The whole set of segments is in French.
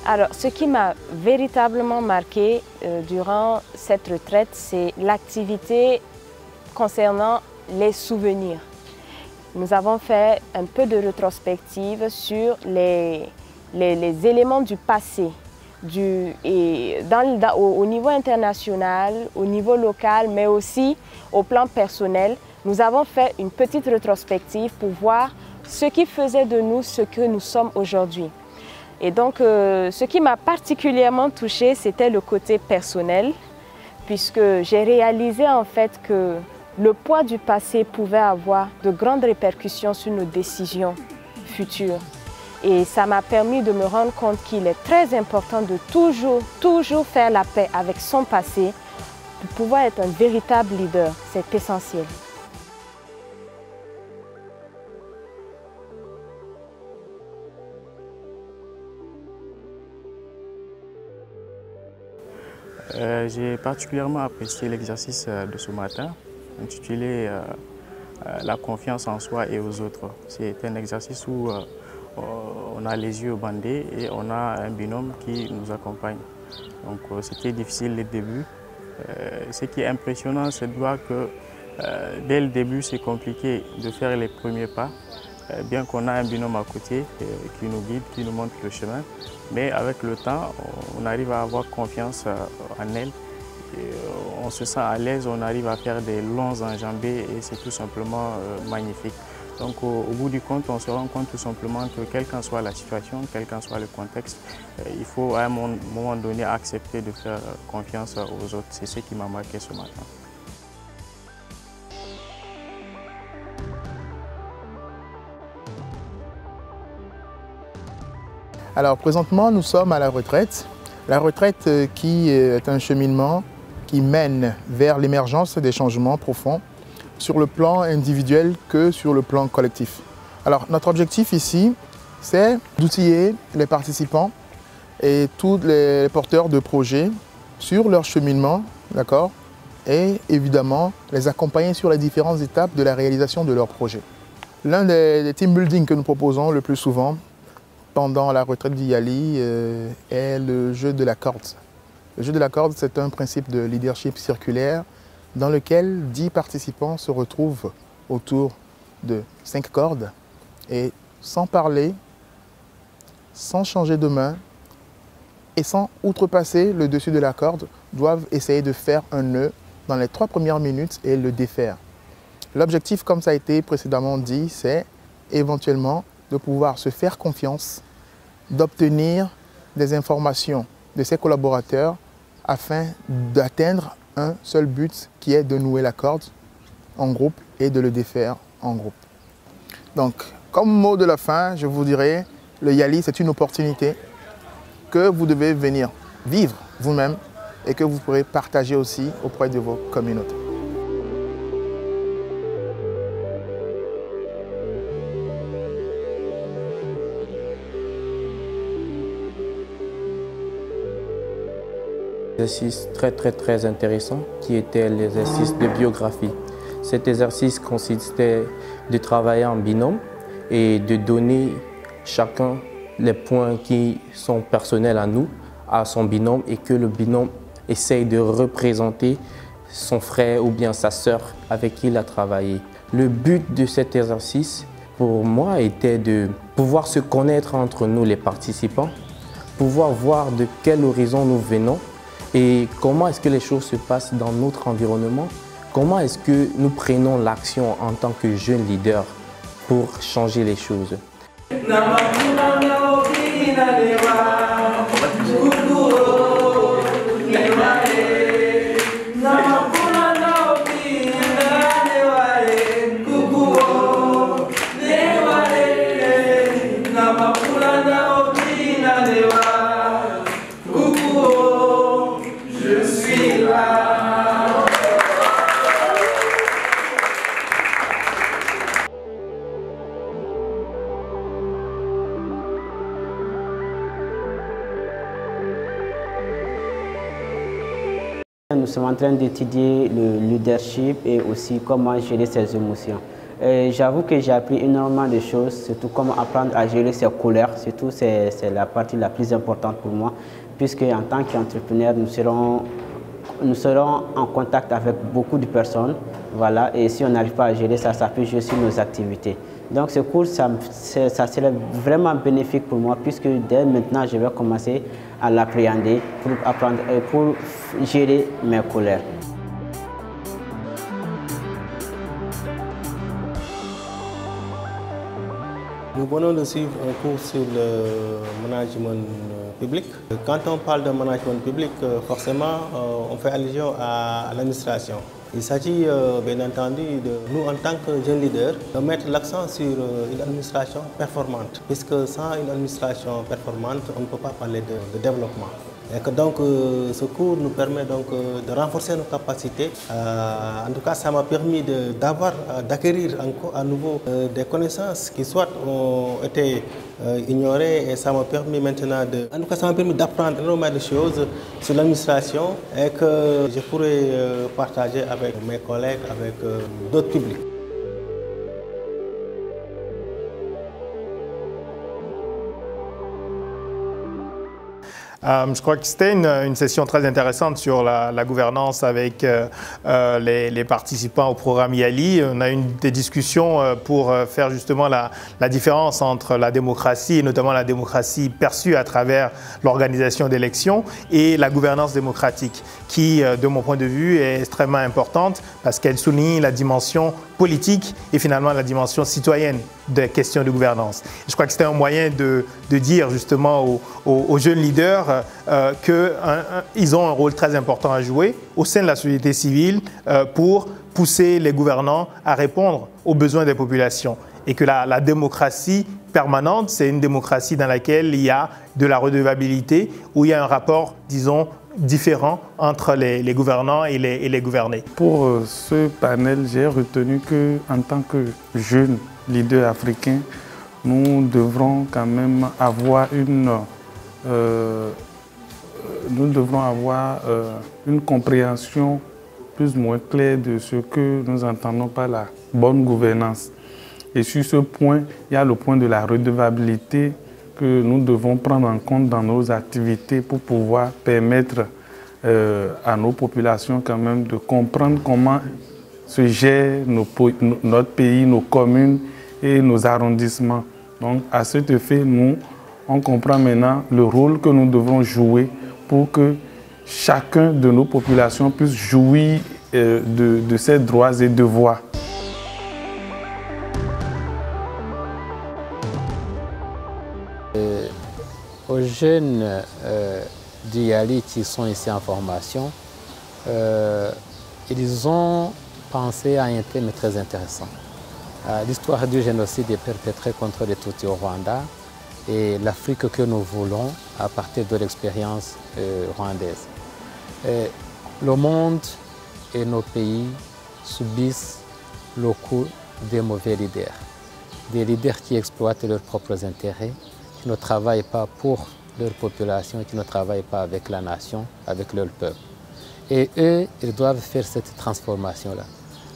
Alors, ce qui m'a véritablement marqué durant cette retraite, c'est l'activité concernant les souvenirs. Nous avons fait un peu de rétrospective sur les éléments du passé, au niveau international, au niveau local, mais aussi au plan personnel. Nous avons fait une petite rétrospective pour voir ce qui faisait de nous ce que nous sommes aujourd'hui. Et donc, ce qui m'a particulièrement touchée, c'était le côté personnel, puisque j'ai réalisé en fait que le poids du passé pouvait avoir de grandes répercussions sur nos décisions futures. Et ça m'a permis de me rendre compte qu'il est très important de toujours faire la paix avec son passé pour pouvoir être un véritable leader. C'est essentiel. J'ai particulièrement apprécié l'exercice de ce matin, intitulé La confiance en soi et aux autres. C'est un exercice où on a les yeux bandés et on a un binôme qui nous accompagne. Donc c'était difficile le début. Ce qui est impressionnant, c'est de voir que dès le début, c'est compliqué de faire les premiers pas. Bien qu'on a un binôme à côté qui nous guide, qui nous montre le chemin, mais avec le temps, on arrive à avoir confiance en elle. Et on se sent à l'aise, on arrive à faire des longs enjambées et c'est tout simplement magnifique. Donc au bout du compte, on se rend compte tout simplement que quelle qu'en soit la situation, quel qu'en soit le contexte, il faut à un moment donné accepter de faire confiance aux autres. C'est ce qui m'a marqué ce matin. Alors présentement, nous sommes à la retraite. La retraite qui est un cheminement qui mène vers l'émergence des changements profonds sur le plan individuel que sur le plan collectif. Alors notre objectif ici, c'est d'outiller les participants et tous les porteurs de projets sur leur cheminement, d'accord, et évidemment les accompagner sur les différentes étapes de la réalisation de leur projet. L'un des team building que nous proposons le plus souvent pendant la retraite d'Iyali est le jeu de la corde. Le jeu de la corde, c'est un principe de leadership circulaire dans lequel 10 participants se retrouvent autour de 5 cordes et sans parler, sans changer de main et sans outrepasser le dessus de la corde, doivent essayer de faire un nœud dans les 3 premières minutes et le défaire. L'objectif, comme ça a été précédemment dit, c'est éventuellement de pouvoir se faire confiance, d'obtenir des informations de ses collaborateurs afin d'atteindre un seul but qui est de nouer la corde en groupe et de le défaire en groupe. Donc, comme mot de la fin, je vous dirais, le Yali, c'est une opportunité que vous devez venir vivre vous-même et que vous pourrez partager aussi auprès de vos communautés. Exercice très intéressant qui était l'exercice de biographie. Cet exercice consistait de travailler en binôme et de donner chacun les points qui sont personnels à nous, à son binôme, et que le binôme essaye de représenter son frère ou bien sa sœur avec qui il a travaillé. Le but de cet exercice, pour moi, était de pouvoir se connaître entre nous, les participants, pouvoir voir de quel horizon nous venons et comment est-ce que les choses se passent dans notre environnement, comment est-ce que nous prenons l'action en tant que jeunes leaders pour changer les choses. Nous sommes en train d'étudier le leadership et aussi comment gérer ses émotions. J'avoue que j'ai appris énormément de choses, surtout comment apprendre à gérer ses colères. Surtout, c'est la partie la plus importante pour moi, puisque en tant qu'entrepreneur, nous serons en contact avec beaucoup de personnes. Voilà, et si on n'arrive pas à gérer ça, ça peut jouer sur nos activités. Donc ce cours, ça serait vraiment bénéfique pour moi, puisque dès maintenant, je vais commencer à l'appréhender pour apprendre et pour gérer mes colères. Nous venons de suivre un cours sur le management public. Quand on parle de management public, forcément, on fait allusion à l'administration. Il s'agit bien entendu de nous, en tant que jeunes leaders, de mettre l'accent sur une administration performante, puisque sans une administration performante, on ne peut pas parler de développement. Et que donc ce cours nous permet donc de renforcer nos capacités. En tout cas, ça m'a permis d'acquérir à nouveau des connaissances qui soit ont été ignorées, et ça m'a permis maintenant d'apprendre énormément de choses sur l'administration et que je pourrais partager avec mes collègues, avec d'autres publics. Je crois que c'était une session très intéressante sur la gouvernance avec les participants au programme YALI. On a eu des discussions pour faire justement la différence entre la démocratie, et notamment la démocratie perçue à travers l'organisation d'élections, et la gouvernance démocratique, qui, de mon point de vue, est extrêmement importante parce qu'elle souligne la dimension politique et finalement la dimension citoyenne des questions de gouvernance. Je crois que c'était un moyen de dire justement aux jeunes leaders qu'ils ont un rôle très important à jouer au sein de la société civile pour pousser les gouvernants à répondre aux besoins des populations. Et que la démocratie permanente, c'est une démocratie dans laquelle il y a de la redevabilité, où il y a un rapport, disons, différent entre les gouvernants et les gouvernés. Pour ce panel, j'ai retenu qu'en tant que jeunes leaders africains, nous devrons quand même avoir une compréhension plus ou moins claire de ce que nous entendons par la bonne gouvernance. Et sur ce point, il y a le point de la redevabilité que nous devons prendre en compte dans nos activités pour pouvoir permettre à nos populations quand même de comprendre comment se gère notre pays, nos communes et nos arrondissements. Donc à cet effet, on comprend maintenant le rôle que nous devons jouer pour que chacun de nos populations puisse jouir de ses droits et devoirs. Aux jeunes du YALI qui sont ici en formation, ils ont pensé à un thème très intéressant. L'histoire du génocide est perpétrée contre les Tutsis au Rwanda et l'Afrique que nous voulons à partir de l'expérience rwandaise. Le monde et nos pays subissent le coup des mauvais leaders. Des leaders qui exploitent leurs propres intérêts, qui ne travaillent pas pour leur population, qui ne travaillent pas avec la nation, avec leur peuple. Et eux, ils doivent faire cette transformation-là.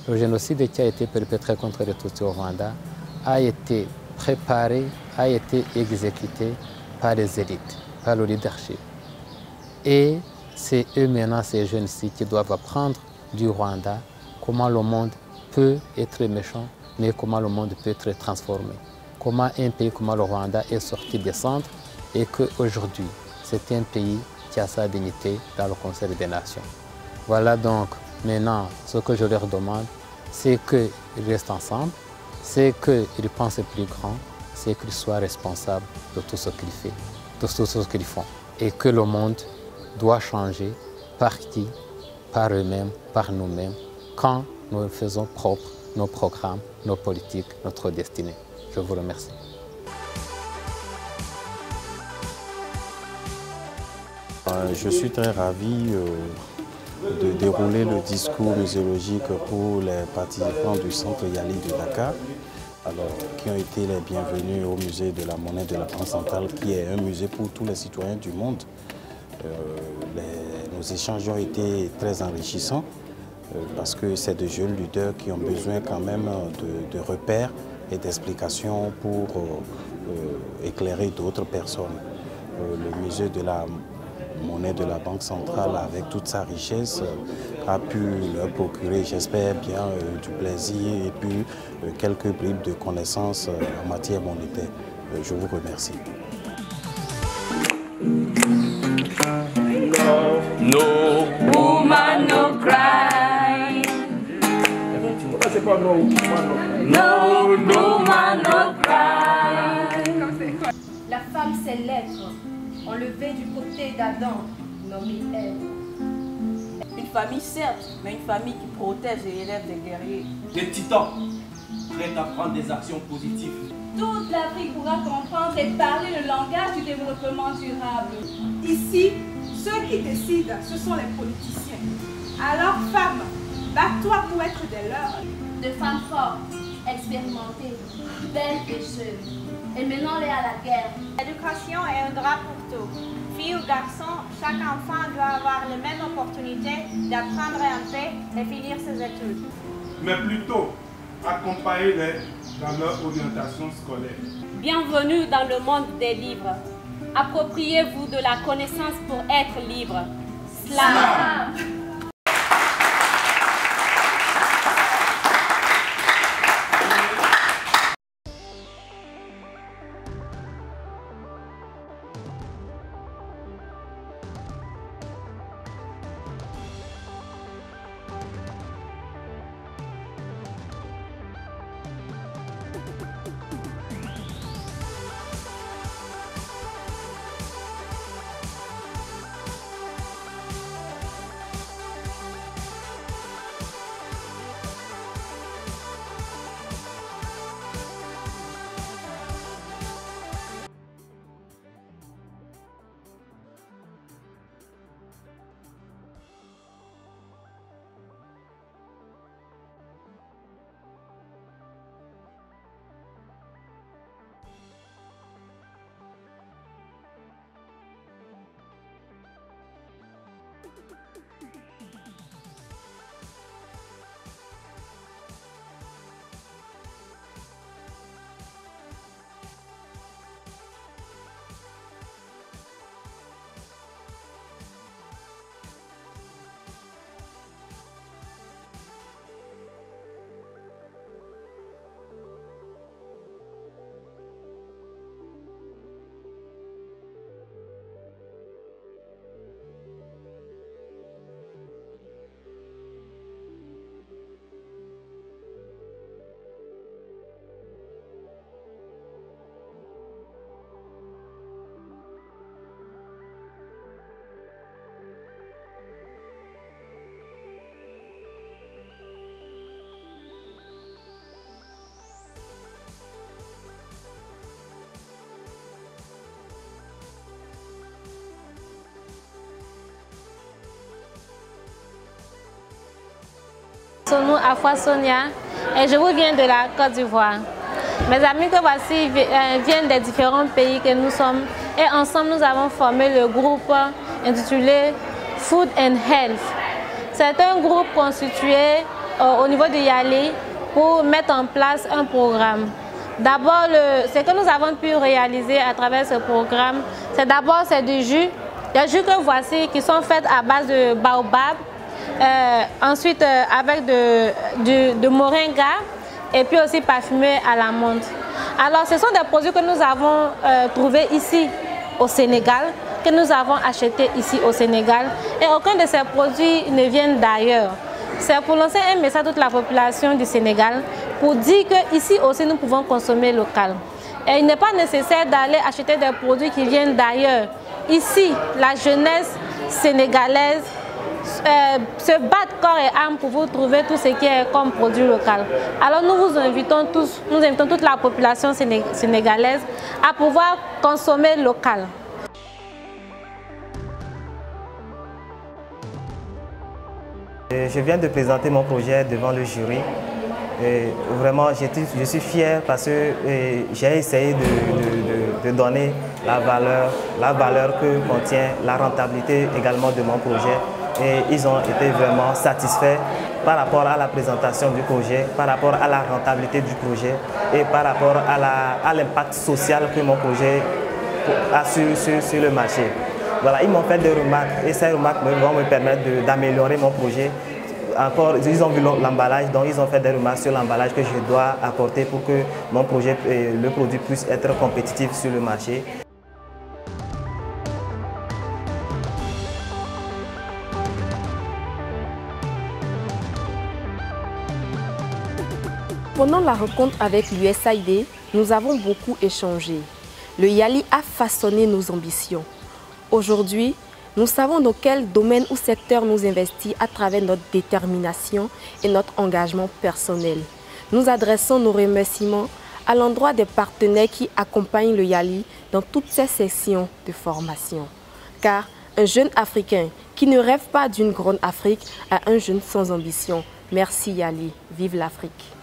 Le génocide qui a été perpétré contre les Tutsis au Rwanda a été préparé, a été exécuté par les élites, par le leadership. Et c'est eux maintenant, ces jeunes-ci, qui doivent apprendre du Rwanda comment le monde peut être méchant, mais comment le monde peut être transformé. Comment un pays comme le Rwanda est sorti des cendres et qu'aujourd'hui, c'est un pays qui a sa dignité dans le Conseil des Nations. Voilà donc maintenant ce que je leur demande, c'est qu'ils restent ensemble, c'est qu'ils pensent plus grand, c'est qu'ils soient responsables de tout ce qu'ils font, de tout ce qu'ils font. Et que le monde doit changer par qui? Par eux-mêmes, par nous-mêmes, quand nous faisons propre nos programmes, nos politiques, notre destinée. Je vous remercie. Je suis très ravi de dérouler le discours muséologique pour les participants du centre Yali de Dakar, qui ont été les bienvenus au musée de la monnaie de la Banque centrale, qui est un musée pour tous les citoyens du monde. Nos échanges ont été très enrichissants parce que c'est de jeunes leaders qui ont besoin quand même de repères et d'explications pour éclairer d'autres personnes. Le musée de la monnaie de la Banque centrale, avec toute sa richesse, a pu leur procurer, j'espère bien, du plaisir et puis quelques bribes de connaissances en matière monétaire. Je vous remercie. No woman, no cry. No woman, no cry. La femme, c'est l'être enlevé du côté d'Adam, nommé Ève. Une famille certes, mais une famille qui protège et élève des guerriers. Des titans, prêts à prendre des actions positives. Toute l'Afrique pourra comprendre et parler le langage du développement durable. Ici, ceux qui décident, ce sont les politiciens. Alors, femmes, bats-toi pour être des leurs. De femmes fortes, expérimentées, belles et jeunes. Et menons-les à la guerre. L'éducation est un droit pour tous. Filles ou garçons, chaque enfant doit avoir les mêmes opportunités d'apprendre en paix et finir ses études. Mais plutôt, accompagnez-les dans leur orientation scolaire. Bienvenue dans le monde des livres. Appropriez-vous de la connaissance pour être libre. Slam! Sonou Afwa Sonia et je vous viens de la Côte d'Ivoire. Mes amis que voici viennent des différents pays que nous sommes et ensemble nous avons formé le groupe intitulé Food and Health. C'est un groupe constitué au niveau de Yali pour mettre en place un programme. D'abord, ce que nous avons pu réaliser à travers ce programme, c'est d'abord du jus Les jus que voici qui sont faits à base de baobab, ensuite avec de moringa et puis aussi parfumés à la menthe. Alors ce sont des produits que nous avons trouvés ici au Sénégal, que nous avons achetés ici au Sénégal et aucun de ces produits ne viennent d'ailleurs. C'est pour lancer un message à toute la population du Sénégal pour dire qu'ici aussi nous pouvons consommer local. Et il n'est pas nécessaire d'aller acheter des produits qui viennent d'ailleurs. Ici, la jeunesse sénégalaise se bat corps et âme pour vous trouver tout ce qui est comme produit local. Alors nous vous invitons tous, nous invitons toute la population sénégalaise à pouvoir consommer local. Je viens de présenter mon projet devant le jury. Et vraiment, je suis fier parce que j'ai essayé de donner la valeur que contient la rentabilité également de mon projet. Et ils ont été vraiment satisfaits par rapport à la présentation du projet, par rapport à la rentabilité du projet et par rapport à l'impact social que mon projet a sur le marché. Voilà, ils m'ont fait des remarques et ces remarques vont me permettre d'améliorer mon projet. Encore, ils ont vu l'emballage, donc ils ont fait des remarques sur l'emballage que je dois apporter pour que mon projet, le produit puisse être compétitif sur le marché. Pendant la rencontre avec l'USAID, nous avons beaucoup échangé. Le YALI a façonné nos ambitions. Aujourd'hui, nous savons dans quel domaine ou secteur nous investir à travers notre détermination et notre engagement personnel. Nous adressons nos remerciements à l'endroit des partenaires qui accompagnent le YALI dans toutes ces sessions de formation. Car un jeune Africain qui ne rêve pas d'une grande Afrique est un jeune sans ambition. Merci YALI, vive l'Afrique.